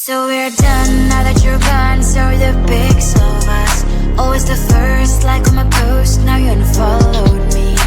So we're done now that you're gone. So we're the pics of us, always the first, like on my post. Now you unfollowed me.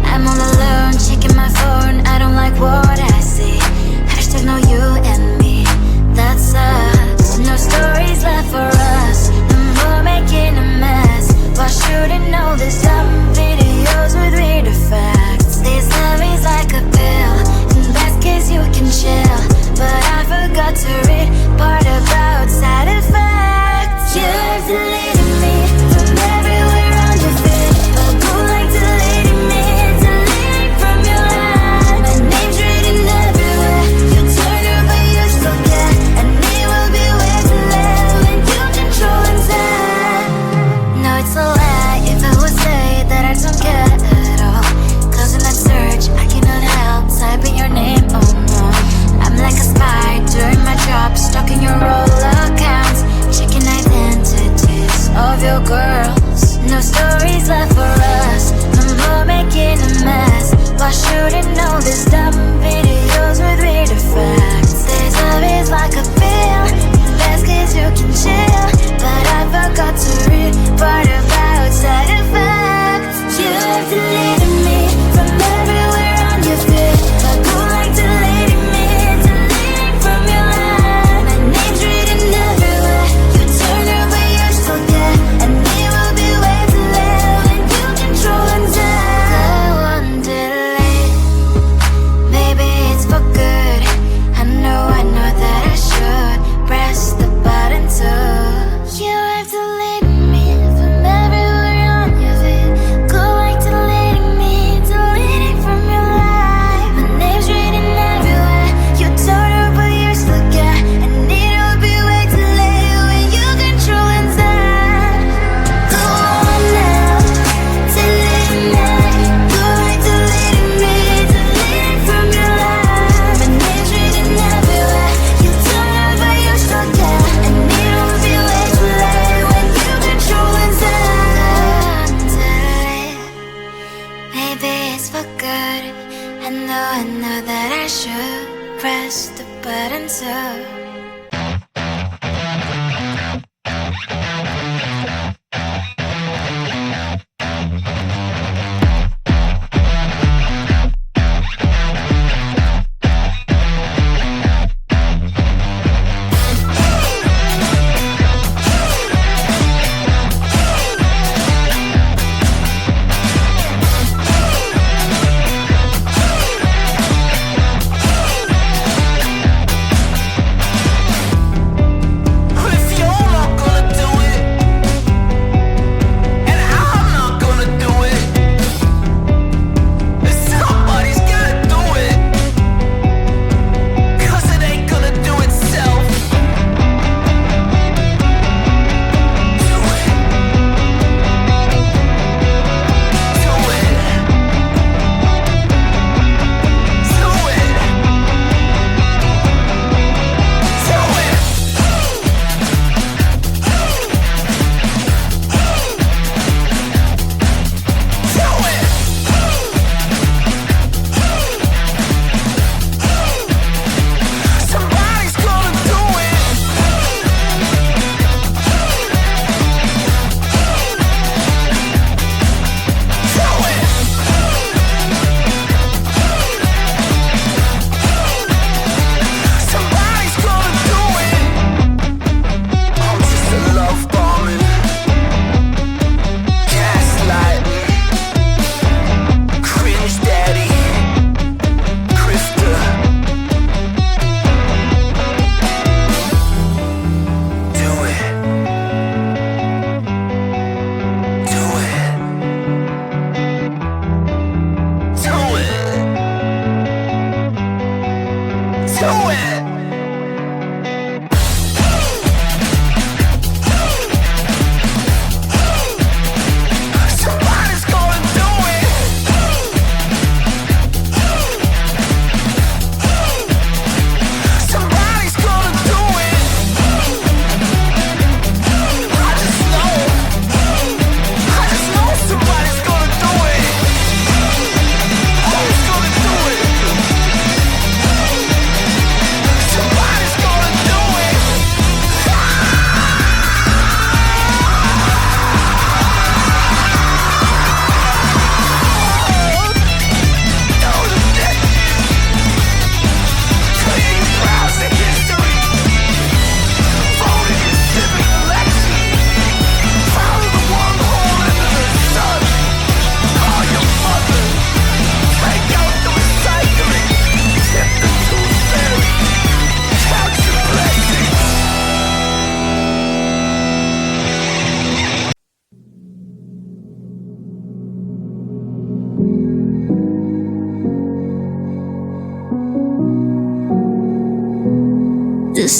I'm all alone, checking my phone. I don't like what I see. Hashtag no you and me. That sucks. No stories left for us. No more making a mess. Why shouldn't know this dumb videos with weird effects? This love is like a pill. In best case you can chill, but I forgot to read part about side effects. You've deleted me from everywhere on your feed, but who like deleting me? Delete from your life. My name's written everywhere. You turn your back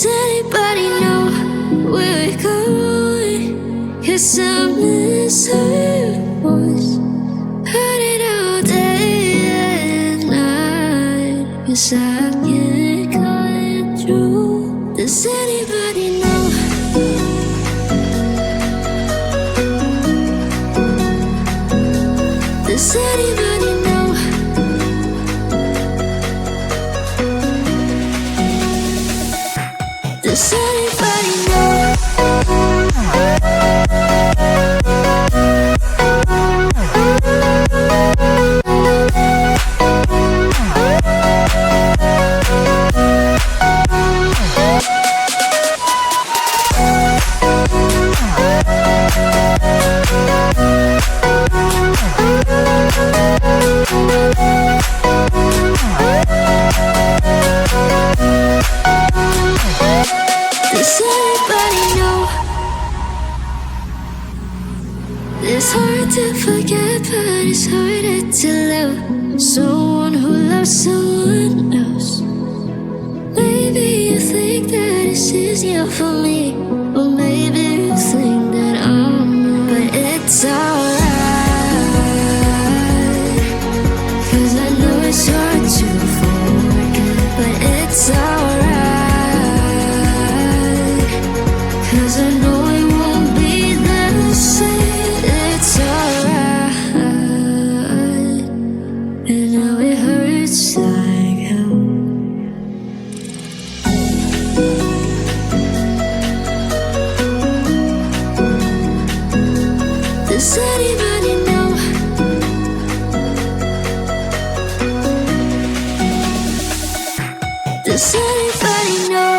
Does anybody know where we're going? 'Cause I'm this hurt voice, heard it all day and night. 'Cause I can't cut it through. Does anybody know? Does anybody know? Does anybody know? Does anybody know? It's hard to forget, but it's harder to love someone who loves someone else. Maybe you think that it's easier for me, or maybe you think that I'm not. But it's alright, 'cause I know it's hard to forget. But it's alright, 'cause I know it won't be the same. It's alright, and now it hurts like hell. Does anybody know? Does anybody know?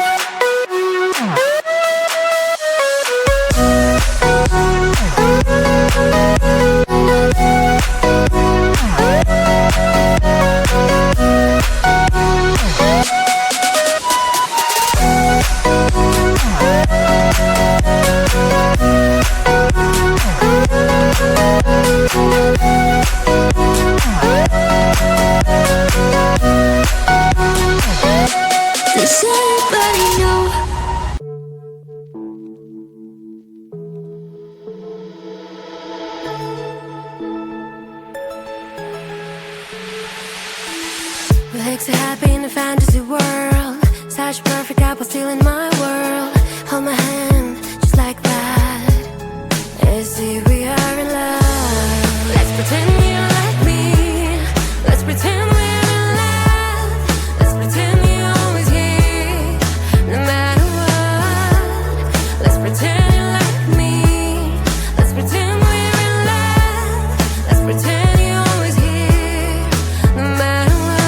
Does anybody know? What makes you happy in a fantasy world? Such a perfect couple still in my world. Hold my hand just like that, and see we are in love. Let's pretend you're like me. Let's pretend we're in love. Let's pretend you're always here, no matter what. Let's pretend you're like me. Let's pretend we're in love. Let's pretend you're always here, no matter what.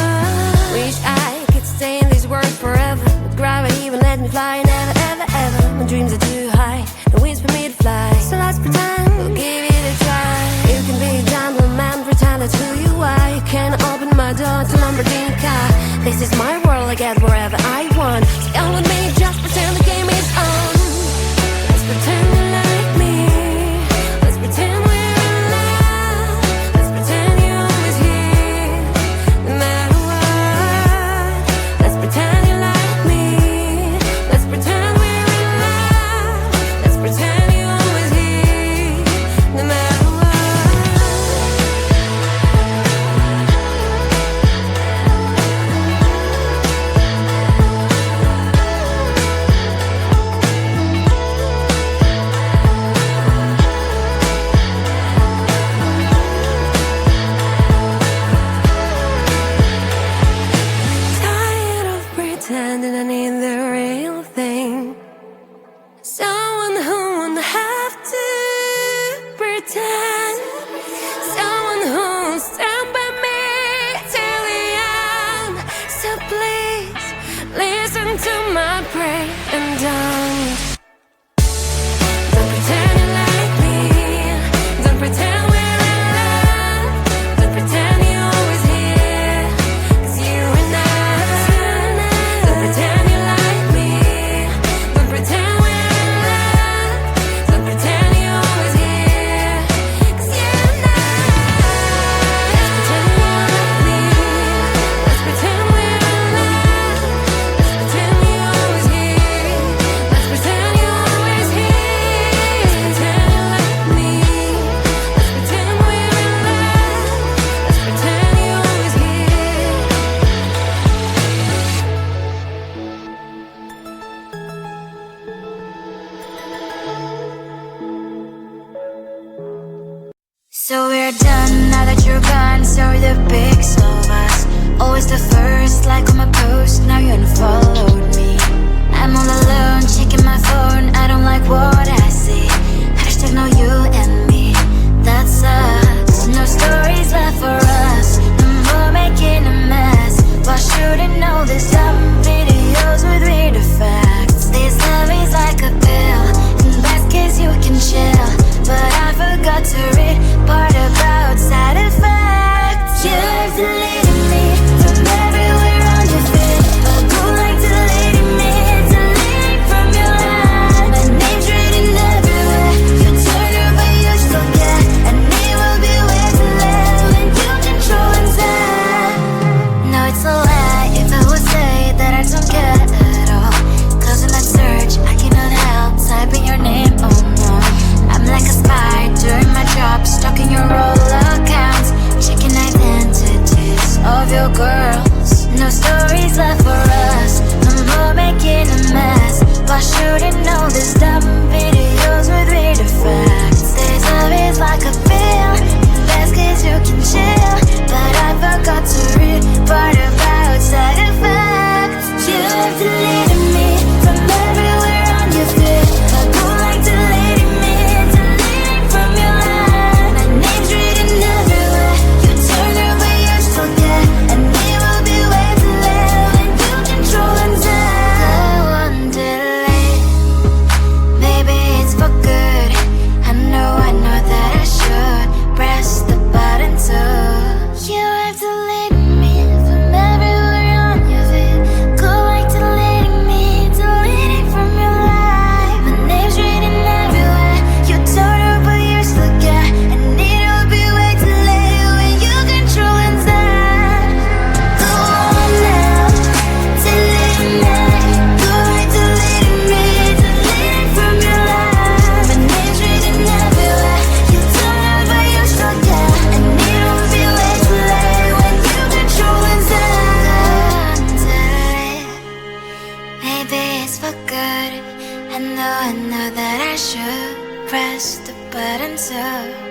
Wish I could stay in this world forever, but gravity won't let me fly. Never, ever, ever. My dreams are too high, no wings for me to fly. So let's pretend we'll give it a try. You can be a gentleman, pretend that's who you are. You can open my door to Lamborghini car. This is my world, I get wherever I want. Stay on with me, just pretend the game is on. Let's pretend you're like me. Let's pretend we're in love. Let's pretend you're always here, no matter what. Let's pretend you're like me. Let's pretend we're in love. Let's pretend you're always here, no matter what. the pics of us. Always the first like on my post, now you unfollowed me. I'm all alone, checking my phone, I don't like what I see. Hashtag no you and me, that sucks. No stories left for us, no more making a mess. Why shouldn't know this dumb videos with weird effects? This love is like a pill, in best case you can chill, but I forgot to read part about side effects. You've deleted me from everywhere on your feed, but go like deleting me, deleting from your life. My name's written everywhere, you turn her but you still care, and it will be way too late when you control and say. No, it's a lie if I would say that I don't care at all, cause in that search I cannot help typing your name, oh no. I'm like a spy doing my job, stalking your all accounts, checking identities of your girls. No stories left for us, no more making a mess. Why shouldn't know this dumb videos with weird effects? This love is like a pill, in best case you can chill, but I forgot to read part about side effects. You've deleted me from everywhere on your feed, but go like deleting me, deleting from your life. My name's written everywhere, you turn her but you still care, and it will be way too late when you control and say. I won't delete, maybe it's for good. I know that I should press the button too. You have deleted me from everywhere on your feed, go like deleting me, deleting from your life. My name's written everywhere, you turn her but you still care, and it will be way too late when you control and say. Go on now, delete me, go like deleting me, deleting from your life. My name's written everywhere, you turn her but you still care, and it will be way too late when you control and say. Maybe it's for good. I know that I should press the button too.